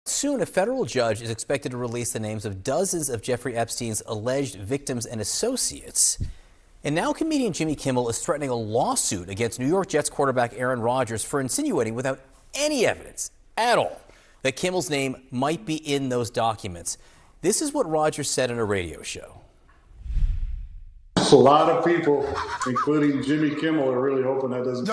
Soon, a federal judge is expected to release the names of dozens of Jeffrey Epstein's alleged victims and associates. And now comedian Jimmy Kimmel is threatening a lawsuit against New York Jets quarterback Aaron Rodgers for insinuating without any evidence at all that Kimmel's name might be in those documents. This is what Rodgers said in a radio show. A lot of people, including Jimmy Kimmel, are really hoping that doesn't.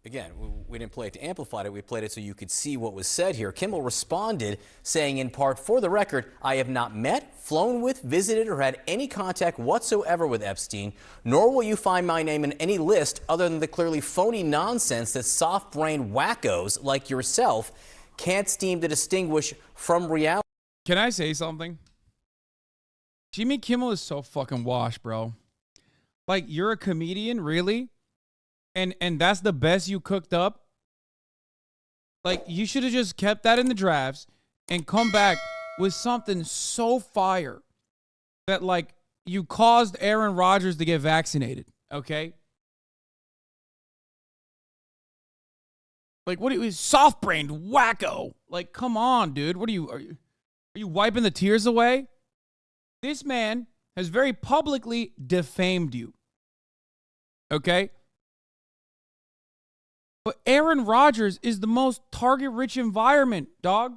Again, we didn't play it to amplify it. We played it so you could see what was said here. Kimmel responded saying, in part, for the record, I have not met, flown with, visited, or had any contact whatsoever with Epstein, nor will you find my name in any list other than the clearly phony nonsense that soft-brained wackos like yourself can't seem to distinguish from reality. Can I say something? Jimmy Kimmel is so fucking washed, bro. Like, you're a comedian, really? And that's the best you cooked up? Like, you should have just kept that in the drafts and come back with something so fire that, like, you caused Aaron Rodgers to get vaccinated, okay? Like, what are you, soft-brained wacko? Like, come on, dude. What are you wiping the tears away? This man has very publicly defamed you, okay? But Aaron Rodgers is the most target-rich environment, dog.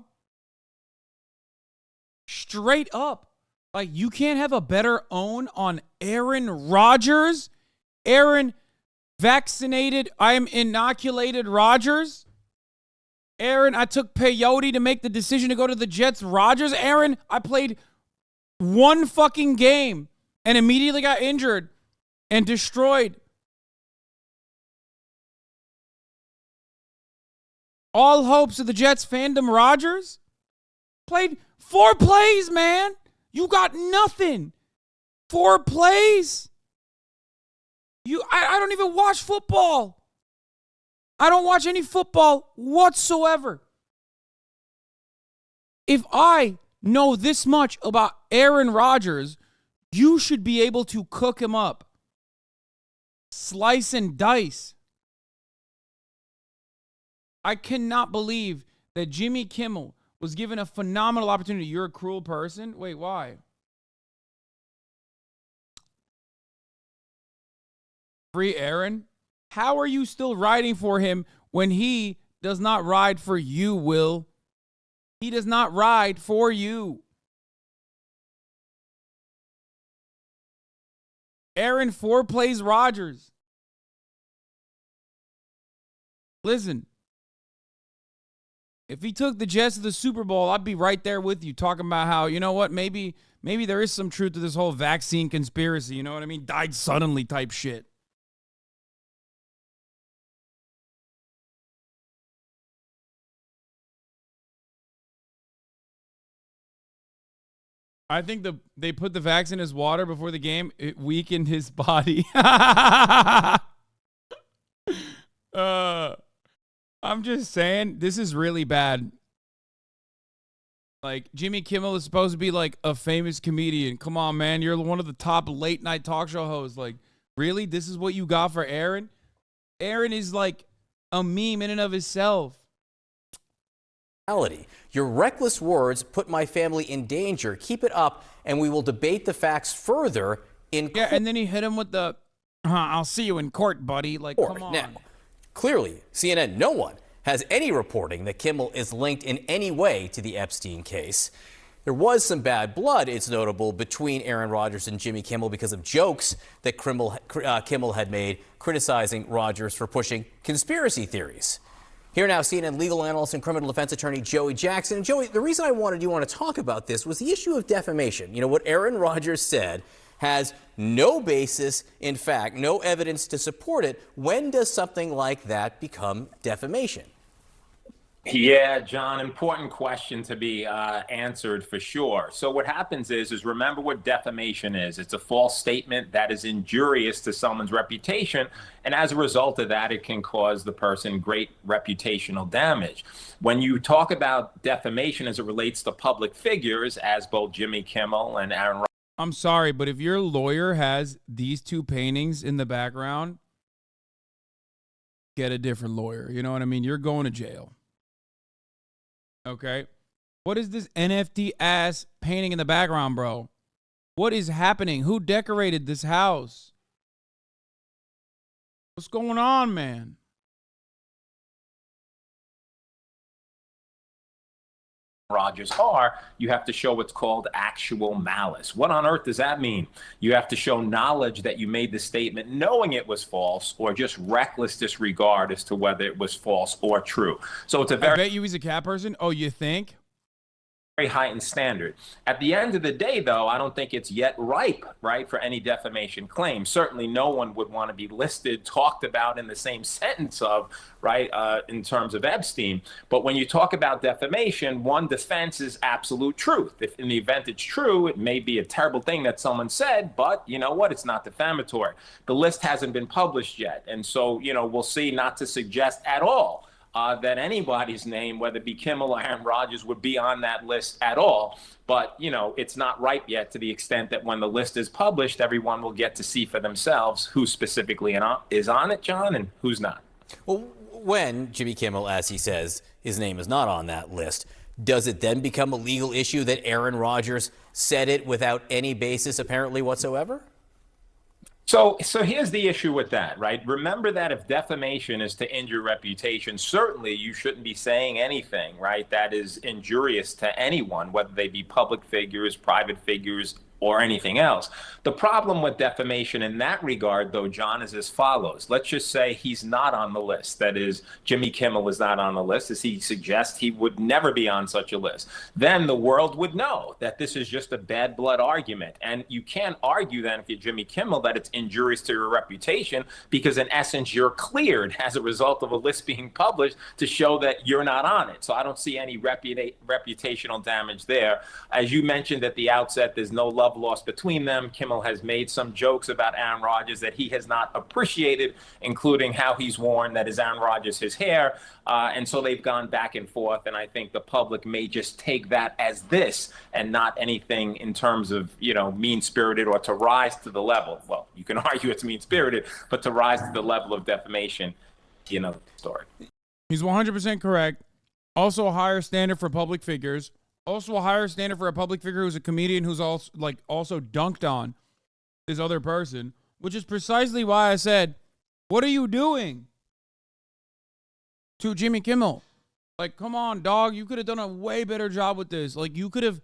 Straight up. Like, you can't have a better own on Aaron Rodgers? Aaron vaccinated, I am inoculated Rodgers? Aaron, I took peyote to make the decision to go to the Jets Rodgers? Aaron, I played one fucking game and immediately got injured and destroyed all hopes of the Jets fandom. Rodgers played 4 plays, man. You got nothing. 4 plays. I don't even watch football. I don't watch any football whatsoever. If I know this much about Aaron Rodgers, you should be able to cook him up. Slice and dice. I cannot believe that Jimmy Kimmel was given a phenomenal opportunity. You're a cruel person? Wait, why? Free Aaron? How are you still riding for him when he does not ride for you, Will? He does not ride for you. Aaron 4 plays Rodgers. Listen. If he took the Jets to the Super Bowl, I'd be right there with you talking about how, you know what, maybe there is some truth to this whole vaccine conspiracy, you know what I mean? Died suddenly type shit. I think they put the vaccine in his water before the game. It weakened his body. I'm just saying, this is really bad. Like, Jimmy Kimmel is supposed to be like a famous comedian. Come on, man. You're one of the top late night talk show hosts. Like, really? This is what you got for Aaron? Aaron is like a meme in and of himself. Your reckless words put my family in danger. Keep it up, and we will debate the facts further in court. Yeah, and then he hit him with the, I'll see you in court, buddy. Like, come on. Now, clearly, CNN, no one has any reporting that Kimmel is linked in any way to the Epstein case. There was some bad blood, it's notable, between Aaron Rodgers and Jimmy Kimmel because of jokes that Kimmel had made criticizing Rodgers for pushing conspiracy theories. Here now, CNN legal analyst and criminal defense attorney Joey Jackson. And Joey, the reason I wanted you to talk about this was the issue of defamation. You know, what Aaron Rodgers said has no basis in fact, no evidence to support it. When does something like that become defamation? Yeah, John, important question to be answered for sure. So what happens is remember what defamation is. It's a false statement that is injurious to someone's reputation. And as a result of that, it can cause the person great reputational damage. When you talk about defamation as it relates to public figures, as both Jimmy Kimmel and Aaron Rodgers. I'm sorry, but if your lawyer has these 2 paintings in the background, get a different lawyer. You know what I mean? You're going to jail. Okay. What is this NFT ass painting in the background, bro? What is happening? Who decorated this house? What's going on, man? Rodgers are, you have to show what's called actual malice. What on earth does that mean? You have to show knowledge that you made the statement knowing it was false, or just reckless disregard as to whether it was false or true. So it's a I very bet you he's a cat person. Oh, you think? heightened standard. At the end of the day, though, I don't think it's yet ripe, right, for any defamation claim. Certainly no one would want to be listed, talked about in the same sentence of, right, in terms of Epstein. But when you talk about defamation, one defense is absolute truth. If in the event it's true, it may be a terrible thing that someone said, but you know what? It's not defamatory. The list hasn't been published yet. And so, you know, we'll see, not to suggest at all that anybody's name, whether it be Kimmel or Aaron Rodgers, would be on that list at all. But, you know, it's not ripe yet, to the extent that when the list is published, everyone will get to see for themselves who specifically is on it, John, and who's not. Well, when Jimmy Kimmel, as he says, his name is not on that list, does it then become a legal issue that Aaron Rodgers said it without any basis apparently whatsoever? So here's the issue with that, right? Remember that if defamation is to injure reputation, certainly you shouldn't be saying anything, right, that is injurious to anyone, whether they be public figures, private figures, or anything else. The problem with defamation in that regard, though, John, is as follows. Let's just say he's not on the list. That is, Jimmy Kimmel is not on the list. As he suggests, he would never be on such a list. Then the world would know that this is just a bad blood argument. And you can't argue then, if you're Jimmy Kimmel, that it's injurious to your reputation, because in essence, you're cleared as a result of a list being published to show that you're not on it. So I don't see any reputational damage there. As you mentioned at the outset, there's no love lost between them. Kimmel has made some jokes about Aaron Rodgers that he has not appreciated, including how he's worn, that is Aaron Rodgers, his hair. And so they've gone back and forth. And I think the public may just take that as this and not anything in terms of, you know, mean-spirited or to rise to the level. Well, you can argue it's mean-spirited, but to rise to the level of defamation, you know, story. He's 100% correct. Also a higher standard for public figures. Also a higher standard for a public figure who's a comedian who's also dunked on this other person, which is precisely why I said, what are you doing to Jimmy Kimmel? Like, come on, dog. You could have done a way better job with this. Like, you could have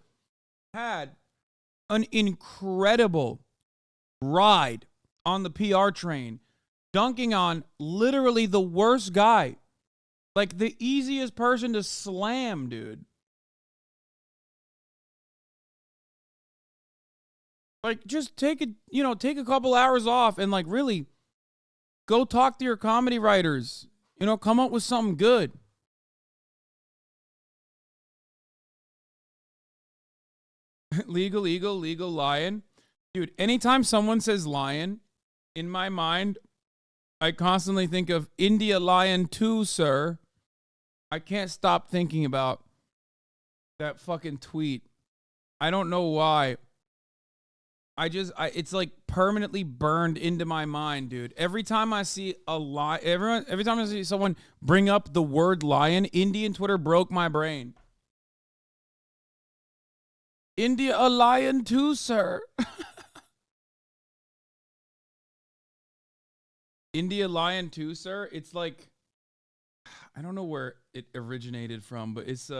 had an incredible ride on the PR train, dunking on literally the worst guy. Like, the easiest person to slam, dude. Like, just take a couple hours off and, like, really go talk to your comedy writers. You know, come up with something good. Legal eagle, legal lion. Dude, anytime someone says lion, in my mind, I constantly think of India Lion 2, sir. I can't stop thinking about that fucking tweet. I don't know why. It's like permanently burned into my mind, dude. Every time I see every time I see someone bring up the word lion, Indian Twitter broke my brain. India a lion too, sir. India lion too, sir. It's like, I don't know where it originated from, but it's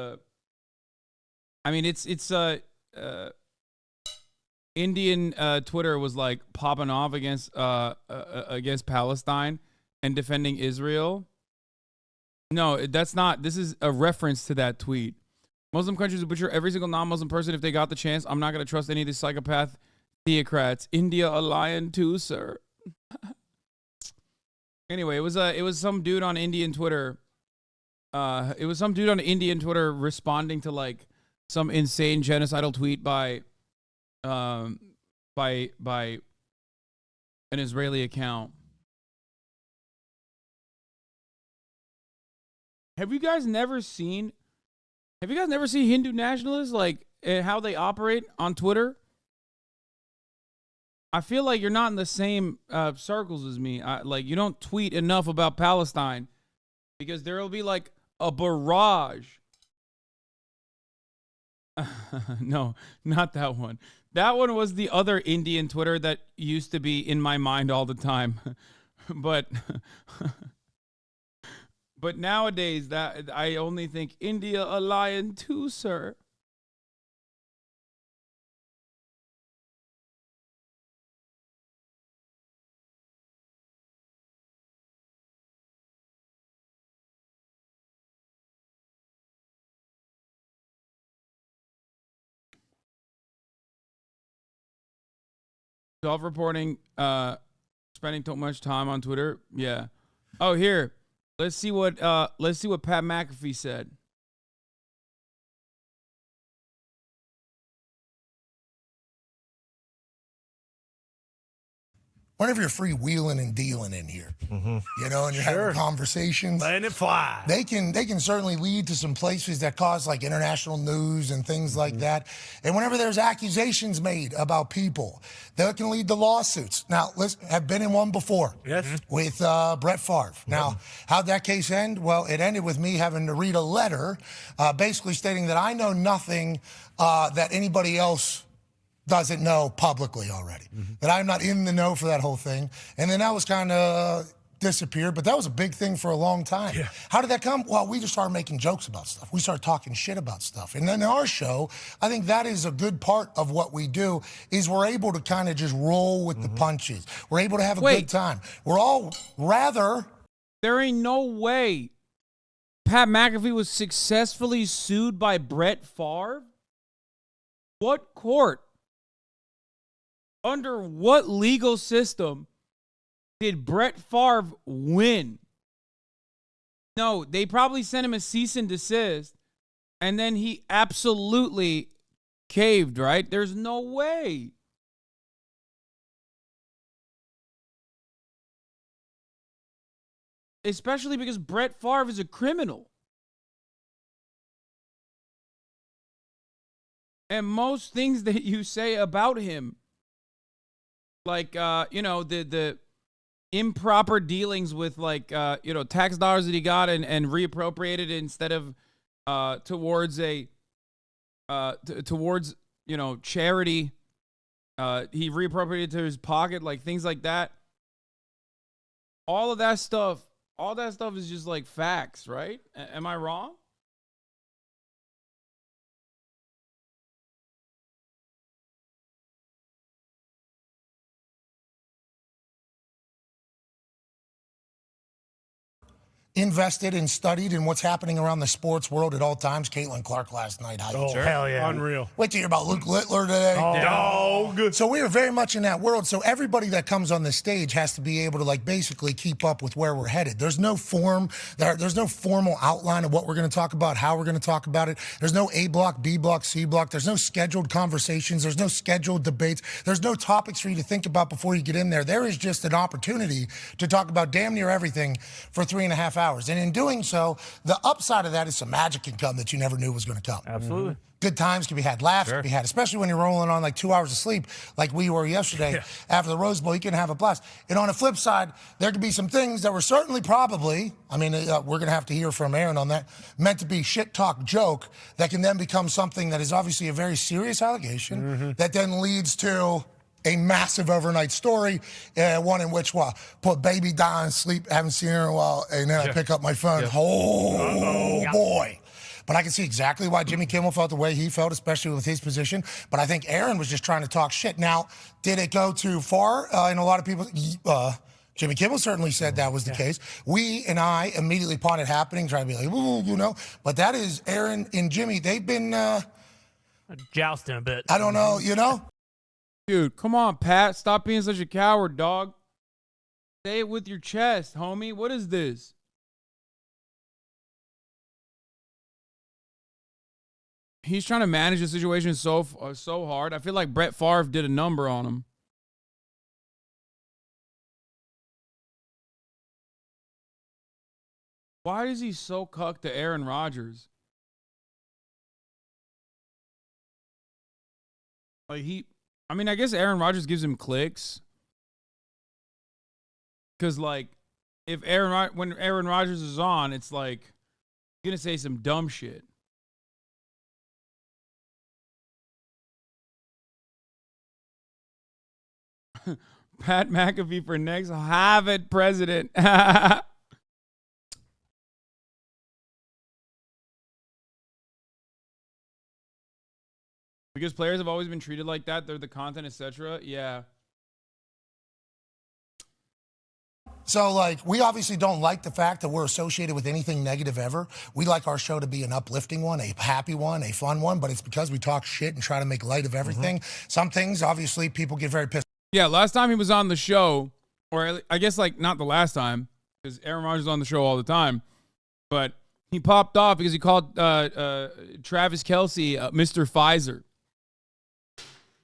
Indian Twitter was like popping off against Palestine and defending Israel. No, that's not. This is a reference to that tweet. Muslim countries would butcher every single non-Muslim person if they got the chance. I'm not going to trust any of these psychopath theocrats. India a lion too, sir. Anyway, it was some dude on Indian Twitter. It was some dude on Indian Twitter responding to like some insane genocidal tweet by an Israeli account. Have you guys never seen Hindu nationalists, like how they operate on Twitter? I feel like you're not in the same circles as me. Like, you don't tweet enough about Palestine, because there will be like a barrage No, not that one. That one was the other Indian Twitter that used to be in my mind all the time. But but nowadays that I only think India a lion too, sir. Self-reporting, spending too much time on Twitter. Yeah. Oh, here. Let's see what Pat McAfee said. Whenever you're freewheeling and dealing in here, you know, and you're having conversations, letting it fly. They can certainly lead to some places that cause like international news and things like that. And whenever there's accusations made about people, that can lead to lawsuits. Now, have been in one before. Yes. With Brett Favre. Now, how'd that case end? Well, it ended with me having to read a letter, basically stating that I know nothing that anybody else doesn't know publicly already, that I'm not in the know for that whole thing. And then that was kind of disappeared, but that was a big thing for a long time. Yeah. How did that come? Well, we just started making jokes about stuff. We started talking shit about stuff. And then our show, I think that is a good part of what we do, is we're able to kind of just roll with the punches. We're able to have a good time. We're all rather... There ain't no way Pat McAfee was successfully sued by Brett Favre? What court? Under what legal system did Brett Favre win? No, they probably sent him a cease and desist, and then he absolutely caved, right? There's no way. Especially because Brett Favre is a criminal. And most things that you say about him, like, the improper dealings with, like, tax dollars that he got and reappropriated instead of towards charity. He reappropriated to his pocket, like things like that. All that stuff is just like facts, right? Am I wrong? Invested and studied in what's happening around the sports world at all times. Caitlin Clark last night. Hell yeah. Unreal. Wait till you hear about Luke Littler today. Dog. So we are very much in that world. So everybody that comes on the stage has to be able to, like, basically keep up with where we're headed. There's no there's no formal outline of what we're going to talk about, how we're going to talk about it. There's no A block, B block, C block. There's no scheduled conversations. There's no scheduled debates. There's no topics for you to think about before you get in there. There is just an opportunity to talk about damn near everything for 3.5 hours. And in doing so, the upside of that is some magic can come that you never knew was going to come. Absolutely. Good times can be had, laughs can be had, especially when you're rolling on like 2 hours of sleep like we were yesterday after the Rose Bowl. You can have a blast. And on the flip side, there could be some things that were certainly probably, we're going to have to hear from Aaron on that, meant to be shit talk joke that can then become something that is obviously a very serious allegation that then leads to a massive overnight story, one in which, put baby down, sleep, haven't seen her in a while, and then I pick up my phone. Boy. But I can see exactly why Jimmy Kimmel felt the way he felt, especially with his position. But I think Aaron was just trying to talk shit. Now, did it go too far? And a lot of people, Jimmy Kimmel certainly said that was the case. We and I immediately upon it happening, trying to be like, ooh. But that is Aaron and Jimmy. They've been jousting a bit. I don't know, Dude, come on, Pat. Stop being such a coward, dog. Say it with your chest, homie. What is this? He's trying to manage the situation so hard. I feel like Brett Favre did a number on him. Why is he so cucked to Aaron Rodgers? Like I guess Aaron Rodgers gives him clicks. Because, like, when Aaron Rodgers is on, it's like, he's going to say some dumb shit. Pat McAfee for next Harvard president. Because players have always been treated like that. They're the content, etc. Yeah. So, like, we obviously don't like the fact that we're associated with anything negative ever. We like our show to be an uplifting one, a happy one, a fun one, but it's because we talk shit and try to make light of everything. Some things, obviously, people get very pissed. Yeah, last time he was on the show, or I guess, like, not the last time, because Aaron Rodgers is on the show all the time, but he popped off because he called Travis Kelce Mr. Pfizer.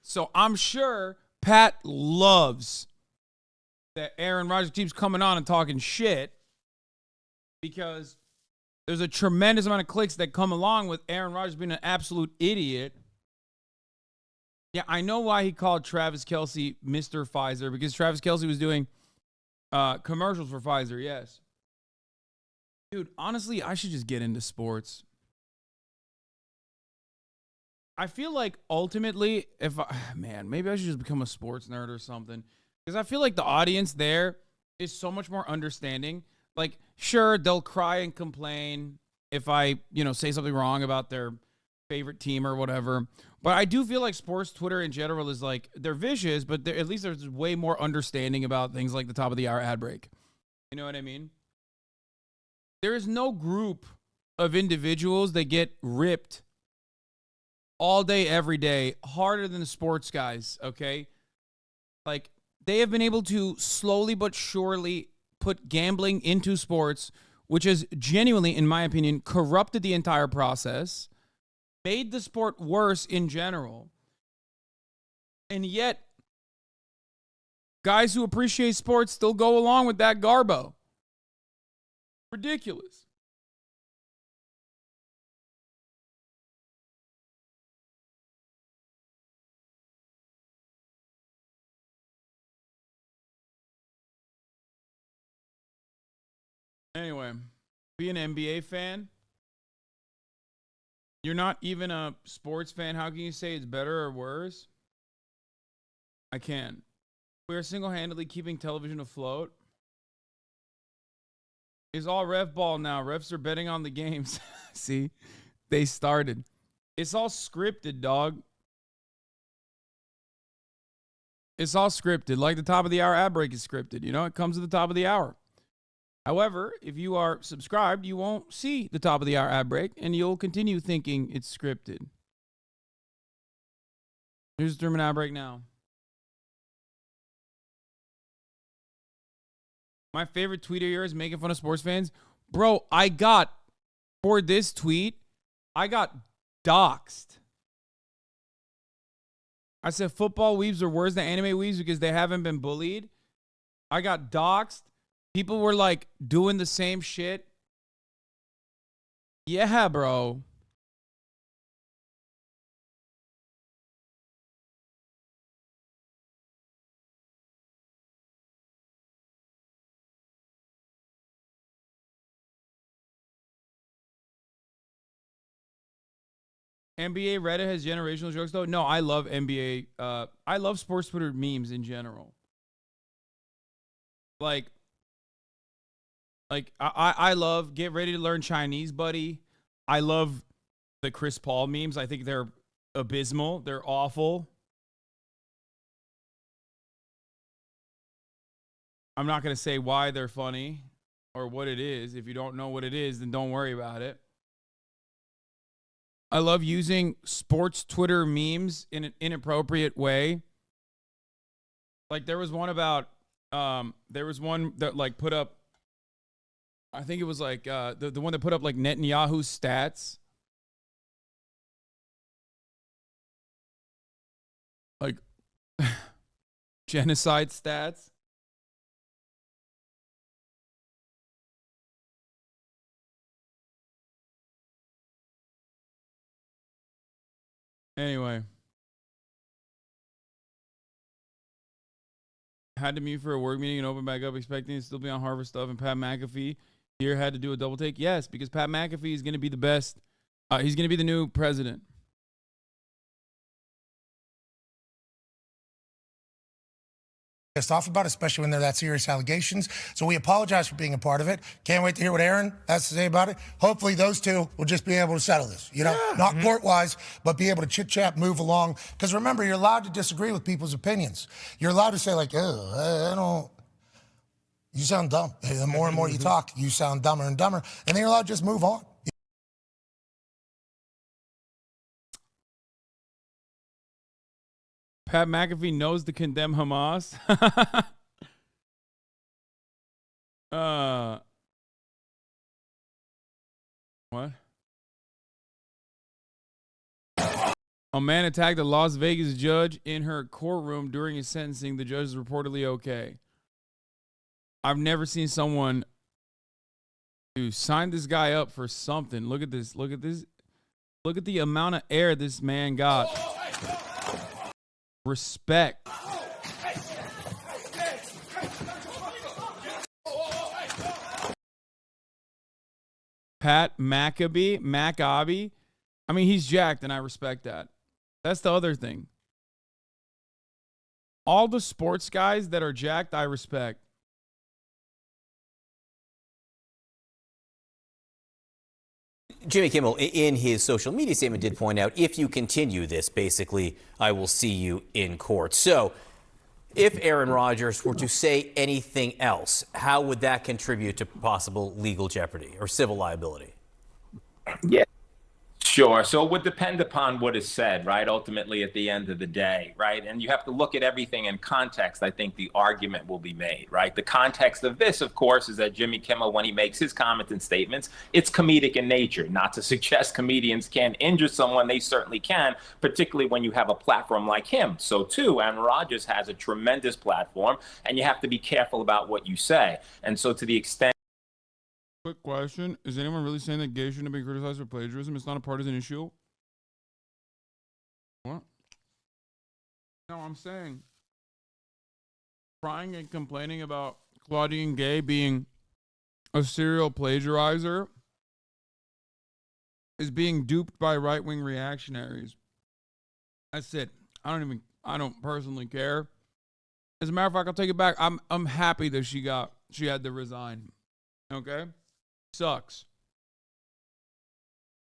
So I'm sure Pat loves that Aaron Rodgers keeps coming on and talking shit because there's a tremendous amount of clicks that come along with Aaron Rodgers being an absolute idiot. Yeah, I know why he called Travis Kelce Mr. Pfizer, because Travis Kelce was doing commercials for Pfizer, yes. Dude, honestly, I should just get into sports. I feel like ultimately, maybe I should just become a sports nerd or something. Because I feel like the audience there is so much more understanding. Like, sure, they'll cry and complain if I, say something wrong about their favorite team or whatever. But I do feel like sports Twitter in general is like, they're vicious, but at least there's way more understanding about things like the top of the hour ad break. You know what I mean? There is no group of individuals that get ripped all day, every day, harder than the sports guys, okay? Like, they have been able to slowly but surely put gambling into sports, which has genuinely, in my opinion, corrupted the entire process, made the sport worse in general. And yet, guys who appreciate sports still go along with that garbo. Ridiculous. Anyway, be an NBA fan. You're not even a sports fan. How can you say it's better or worse? I can. We are single-handedly keeping television afloat. It's all ref ball now. Refs are betting on the games. See? They started. It's all scripted, dog. It's all scripted. Like the top of the hour ad break is scripted. It comes at the top of the hour. However, if you are subscribed, you won't see the top of the hour ad break, and you'll continue thinking it's scripted. Here's the ad break now. My favorite tweet of yours making fun of sports fans. Bro, for this tweet, I got doxxed. I said football weebs are worse than anime weebs because they haven't been bullied. I got doxxed. People were like doing the same shit. Yeah, bro. NBA Reddit has generational jokes though. No, I love NBA. I love sports Twitter memes in general. Like I love get ready to learn Chinese, buddy. I love the Chris Paul memes. I think they're abysmal. They're awful. I'm not going to say why they're funny or what it is. If you don't know what it is, then don't worry about it. I love using sports Twitter memes in an inappropriate way. Like there was one about, there was one that like put up, I think it was like the one that put up like Netanyahu's stats. Like genocide stats. Anyway. Had to mute for a work meeting and open back up, expecting to still be on Harvard stuff. And Pat McAfee here had to do a double take. Yes, because Pat McAfee is going to be the best. He's going to be the new president. pissed off about, especially when they're that serious allegations. So we apologize for being a part of it. Can't wait to hear what Aaron has to say about it. Hopefully those two will just be able to settle this, not court-wise, but be able to chit-chat, move along. Because remember, you're allowed to disagree with people's opinions. You're allowed to say, like, I don't... You sound dumb. The more and more you talk, you sound dumber and dumber. And then you're allowed to just move on. Pat McAfee knows to condemn Hamas. What? A man attacked a Las Vegas judge in her courtroom during his sentencing. The judge is reportedly okay. I've never seen someone to sign this guy up for something. Look at this. Look at this. Look at the amount of air this man got. Respect. Pat McAfee. I mean, he's jacked, and I respect that. That's the other thing. All the sports guys that are jacked, I respect. Jimmy Kimmel, in his social media statement, did point out, if you continue this, basically, I will see you in court. So if Aaron Rodgers were to say anything else, how would that contribute to possible legal jeopardy or civil liability? Yeah. Sure. So it would depend upon what is said, right? Ultimately, at the end of the day, right? And you have to look at everything in context. I think the argument will be made, right? The context of this, of course, is that Jimmy Kimmel, when he makes his comments and statements, it's comedic in nature. Not to suggest comedians can injure someone. They certainly can, particularly when you have a platform like him. So, too, Aaron Rodgers has a tremendous platform, and you have to be careful about what you say. And so to the extent... Quick question. Is anyone really saying that gays shouldn't be criticized for plagiarism? It's not a partisan issue? What? No, I'm saying crying and complaining about Claudine Gay being a serial plagiarizer is being duped by right-wing reactionaries. That's it. I don't personally care. As a matter of fact, I'll take it back. I'm happy that she had to resign. Okay? Sucks.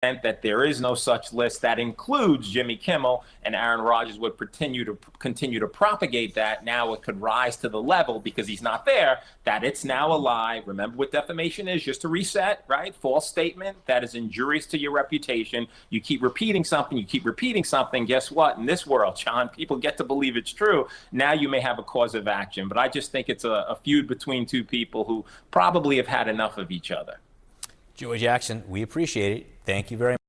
That there is no such list that includes Jimmy Kimmel, and Aaron Rodgers would continue to propagate that. Now it could rise to the level, because he's not there, that it's now a lie. Remember what defamation is, just to reset, right? False statement that is injurious to your reputation. You keep repeating something, guess what? In this world, John, people get to believe it's true. Now you may have a cause of action. But I just think it's a feud between two people who probably have had enough of each other. Joey Jackson, we appreciate it. Thank you very much.